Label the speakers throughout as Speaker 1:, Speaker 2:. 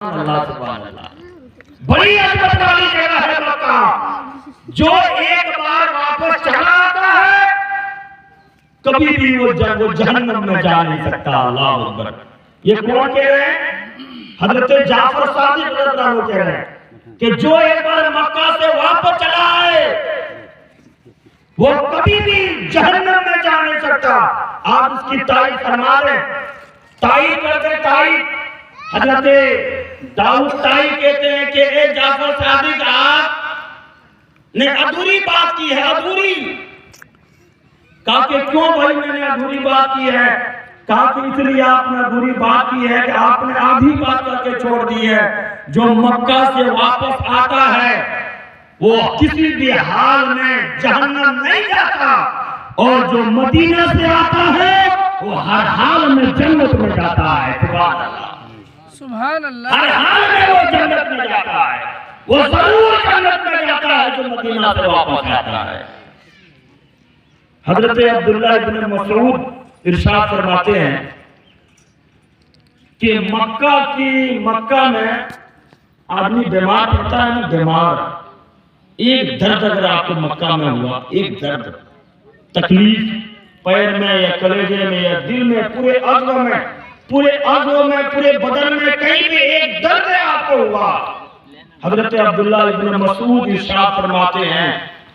Speaker 1: اللہ سبحان اللہ، بڑی عظمت والی جگہ ہے مکہ، جو ایک بار واپس چلا آتا ہے کبھی بھی وہ جہنم میں جا نہیں سکتا۔ اللہ اکبر۔ یہ کون کہہ رہے ہیں؟ حضرت جعفر صادق رضی اللہ عنہ کہہ رہے ہیں کہ جو ایک بار مکہ سے واپس چلا آئے وہ کبھی بھی جہنم میں جا نہیں سکتا۔ آپ اس کی تائید فرما رہے ہیں، تائید کرتے تائید۔ حضرت داؤد طائی کہتے ہیں کہ اے جعفر صادق، آپ نے ادھوری بات کی ہے، ادھوری۔ کہا کہ کیوں بھائی میں نے ادھوری بات کی ہے؟ کہا کہ اس لیے آپ نے ادھوری بات کی ہے کہ آپ نے آدھی بات کر کے چھوڑ دی ہے۔ جو مکہ سے واپس آتا ہے وہ کسی بھی حال میں جہنم نہیں جاتا، اور جو مدینہ سے آتا ہے وہ ہر حال میں جنت میں جاتا ہے۔ سبحان اللہ،
Speaker 2: سبحان اللہ۔
Speaker 1: ہر حال میں وہ جنت میں جاتا ہے، وہ ضرور جنت میں جاتا ہے جو مدینہ سے واپس آتا ہے۔ حضرت عبداللہ ابن مسعود ارشاد فرماتے ہیں کہ مکہ میں آدمی بیمار پڑتا ہے نا، بیمار، ایک درد اگر آپ کو مکہ میں ہوا، ایک درد، تکلیف پیر میں یا کلیجے میں یا دل میں، پورے عضو میں، پورے بدن میں کہیں بھی ایک درد آپ کو ہوا، حضرت عبداللہ ابن مسعود ارشاد فرماتے ہیں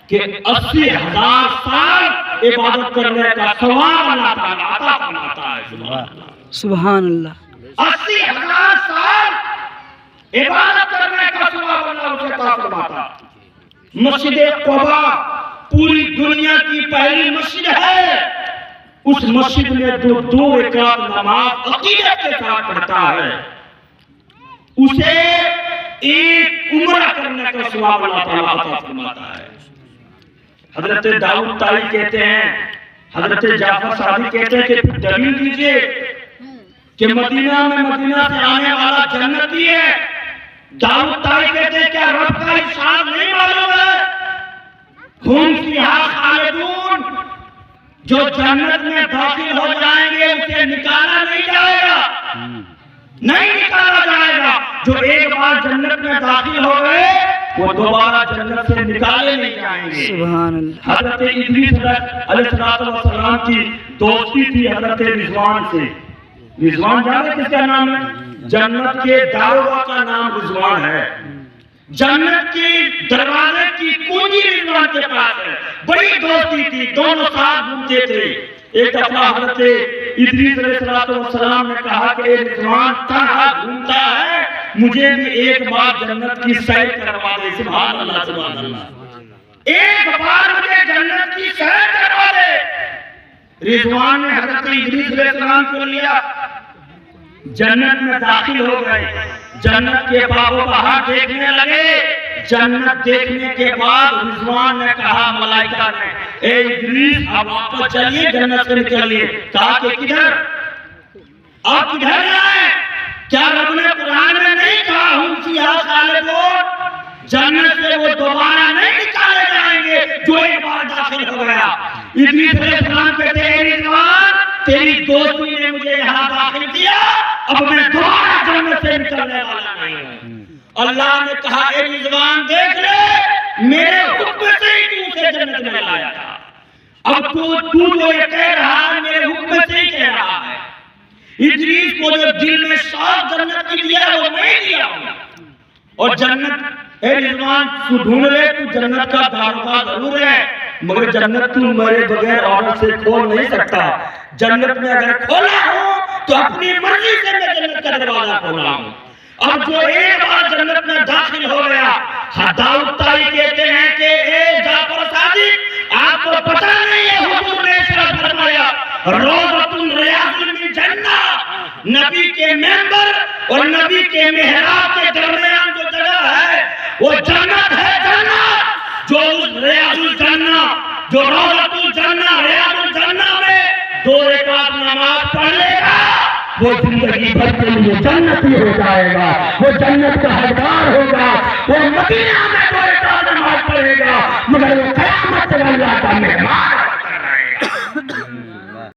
Speaker 1: کہ 80,000 سال عبادت کرنے کا ثواب اللہ تعالیٰ عطا فرماتا ہے۔
Speaker 2: سبحان اللہ۔
Speaker 1: 80,000 سال عبادت کرنے کا ثواب اللہ اسے عطا فرماتا ہے۔ مسجد قباء پوری دنیا کی پہلی مسجد ہے، اس مسجد میں دو رکعت نماز عقیدت کے ساتھ پڑھتا ہے، اسے ایک عمرہ کرنے کا ثواب اللہ تعالیٰ عطا فرماتا ہے۔ حضرت داؤد طائی کہتے ہیں، حضرت جعفر صادق کہتے ہیں کہ دلیل دیجئے کہ مدینہ سے آنے والا جنتی ہے۔ داؤد طائی کہتے ہیں کیا رب کا ارشاد نہیں معلوم ہے؟ ہم فیہا خالدون، جو جنت میں داخل ہو جائیں گے اسے نکالا نہیں جائے گا، نہیں نکالا جائے گا۔ جو ایک بار جنت میں داخل ہو گئے وہ دوبارہ جنت سے نکالے نہیں جائیں گے۔
Speaker 2: سبحان اللہ۔
Speaker 1: حضرت ادریس علیہ السلام کی دوستی تھی حضرت رضوان سے۔ رضوان جانے کس کا نام ہے؟ جنت کے داروغہ کا نام رضوان ہے، جنت کی دروازے کی کنجی رضوان کے پاس ہے۔ بڑی دوستی تھی، دونوں ساتھ گھومتے تھے۔ ایک دفعہ حضرت ادریس علیہ السلام نے کہا کہ اے رضوان تنہا گھومتا ہے، مجھے بھی ایک بار جنت کی سیر کروا دے۔ سبحان اللہ، سبحان اللہ، ایک بار مجھے جنت کی سیر کروا دے۔ رضوان نے حضرت ادریس علیہ السلام کو لیا، جنت میں داخل ہو گئے، جنت کے باب و بہار دیکھنے لگے۔ جنت دیکھنے کے بعد رضوان نے کہا ملائکہ نے، اے ادریس اب واپس چلیے، جنت سے نکلیے۔ کہا کہ کدھر؟ آپ کدھر آئے؟ کیا رب نے قرآن میں نہیں کہا ہم فیہا خالدون، جنت سے وہ دوبارہ نہیں نکالے جائیں گے جو ایک بار داخل ہو گیا؟ ادریس علیہ السلام کہتے ہیں اے رضوان، تیری دوستی نے مجھے یہاں داخل کیا، اب میں دوبارہ جنت سے نکلنے والا نہیں ہوں۔ اللہ نے کہا اے رضوان دیکھ لے، میرے حکم سے ہی تو اسے جنت میں لایا تھا، اب تو جو یہ کہہ رہا ہے میرے حکم سے ہی کہہ رہا ہے۔ ادریس کو جو دل میں شوق جنت کی دیا وہ نہیں دیا ہوں، اور جنت اے رضوان تو ڈھونڈ لے، تو جنت کا داروغہ ضرور ہے، مگر جنت تو میرے بغیر آرڈر سے کھول نہیں سکتا۔ جنت میں اگر کھولا ہوں تو اپنی مرضی سے میں جنت کا دروازہ کھولا ہوں۔ اب جو ایک بار جنت میں داخل ہو گیا، داؤد طائی کہتے ہیں کہ اے جعفر صادق، آپ کو پتہ نہیں ہے حضور نے ارشاد فرمایا روضۃ ریاض من جنہ، نبی کے ممبر اور نبی کے محراب کے درمیان جو جگہ ہے وہ جنت ہے، جنت۔ جو اس ریاض الجنہ، جو روضۃ الجنہ، ریاض الجنہ میں 2 رکعت نماز پڑھ لے گا وہ زندگی بھر کے لیے جنتی ہو جائے گا، وہ جنت کا حقدار ہوگا، وہ مدینہ میں 2 رکعت نماز پڑھے گا، مگر وہ قیامت تک اللہ کا مہمان